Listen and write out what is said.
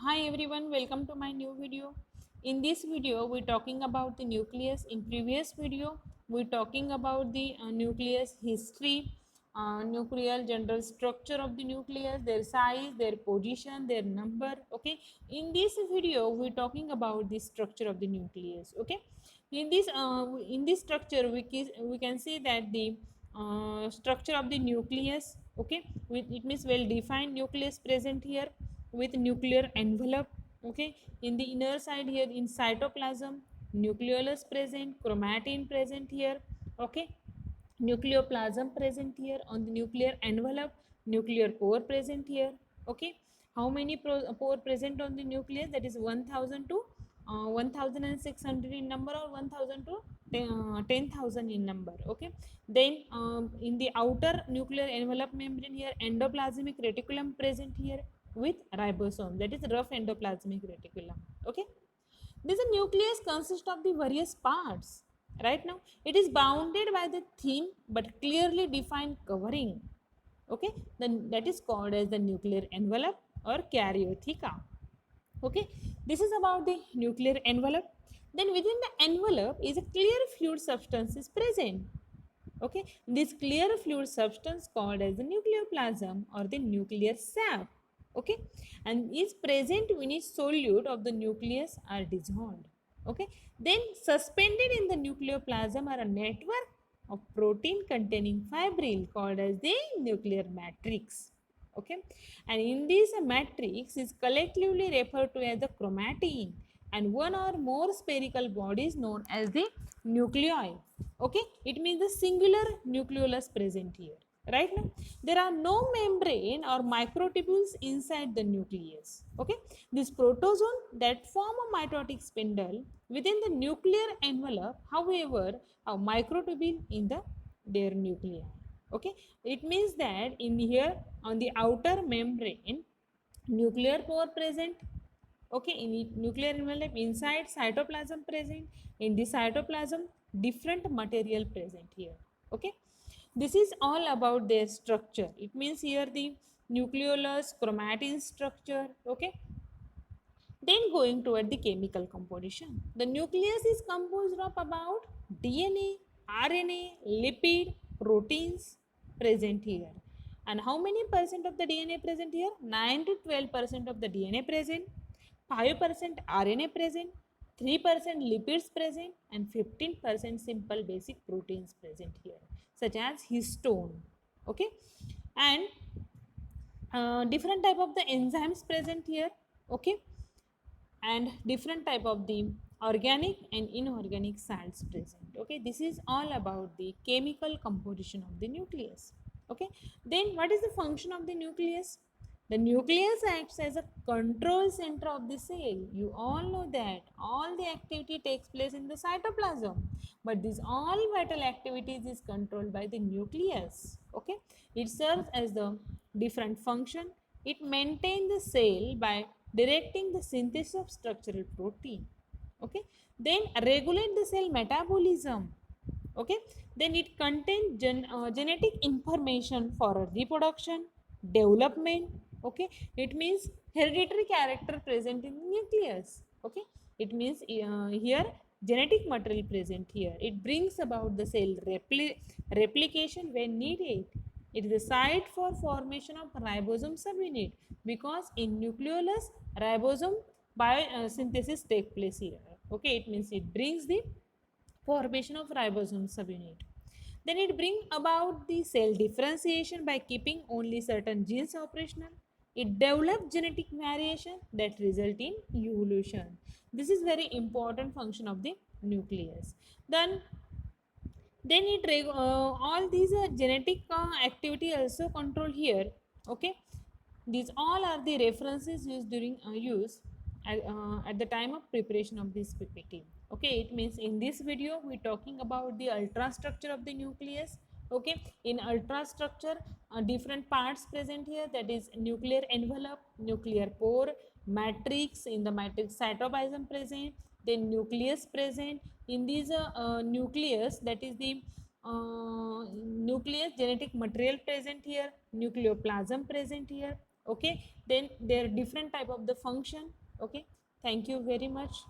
Hi everyone, welcome to my new video. In this video, we're talking about the nucleus. In previous video, we're talking about the nucleus history, nuclear general structure of the nucleus, their size, their position, their number. Okay. In this video, we're talking about the structure of the nucleus. Okay. In this structure, we can see that the structure of the nucleus. Okay, it means well defined nucleus present here with nuclear envelope. Okay, in the inner side here in cytoplasm, nucleolus present, chromatin present here. Okay, nucleoplasm present here on the nuclear envelope, nuclear pore present here. Okay, how many pore present on the nucleus? That is 1000 to 1600 in number, or 1000 to 10,000 in number. Okay, then in the outer nuclear envelope membrane here, endoplasmic reticulum present here with ribosome, that is rough endoplasmic reticulum. Okay, this nucleus consists of the various parts. Right now, it is bounded by the thin but clearly defined covering. Okay, then that is called as the nuclear envelope or karyotheca. Okay, this is about the nuclear envelope. Then within the envelope is a clear fluid substance is present. Okay, this clear fluid substance called as the nucleoplasm or the nuclear sap. Okay, and is present when each solute of the nucleus are dissolved. Okay, then suspended in the nucleoplasm are a network of protein containing fibril called as the nuclear matrix. Okay, and in this matrix is collectively referred to as the chromatin, and one or more spherical bodies known as the nuclei. Okay, it means the singular nucleolus present here. Right now, there are no membrane or microtubules inside the nucleus. Okay, this protozoan that form a mitotic spindle within the nuclear envelope, however, a microtubule in their nuclei. Okay, it means that in here on the outer membrane, nuclear pore present. Okay, in nuclear envelope inside cytoplasm present. In the cytoplasm, different material present here. Okay, this is all about their structure. It means here the nucleolus chromatin structure. Okay, then going toward the chemical composition, the nucleus is composed of about DNA, RNA, lipid, proteins present here. And how many percent of the DNA present here? 9 to 12% of the DNA present, 5% RNA present, 3% lipids present, and 15% simple basic proteins present here, such as histone. Okay, and different type of the enzymes present here. Okay, and different type of the organic and inorganic salts present. Okay, this is all about the chemical composition of the nucleus. Okay, then what is the function of the nucleus? The nucleus acts as a control center of the cell. You all know that all the activity takes place in the cytoplasm, but this all vital activities is controlled by the nucleus. Okay, it serves as the different function. It maintains the cell by directing the synthesis of structural protein. Okay, then regulate the cell metabolism. Okay, then it contains genetic information for reproduction, development. Okay, it means hereditary character present in the nucleus. Okay, it means here genetic material present here. It brings about the cell replication when needed. It is a site for formation of ribosome subunit, because in nucleolus ribosome biosynthesis take place here. Okay, it means it brings the formation of ribosome subunit. Then it brings about the cell differentiation by keeping only certain genes operational. It develops genetic variation that result in evolution. This is very important function of the nucleus. Then all these genetic activity also control here. Okay, these all are the references used during at the time of preparation of this ppt. Okay, it means in this video we're talking about the ultrastructure of the nucleus. Okay, in ultrastructure, different parts present here, that is nuclear envelope, nuclear pore, matrix. In the matrix, cytoplasm present, then nucleus present. In this nucleus, that is the nucleus, genetic material present here, nucleoplasm present here. Okay, then there are different type of the function. Okay, thank you very much.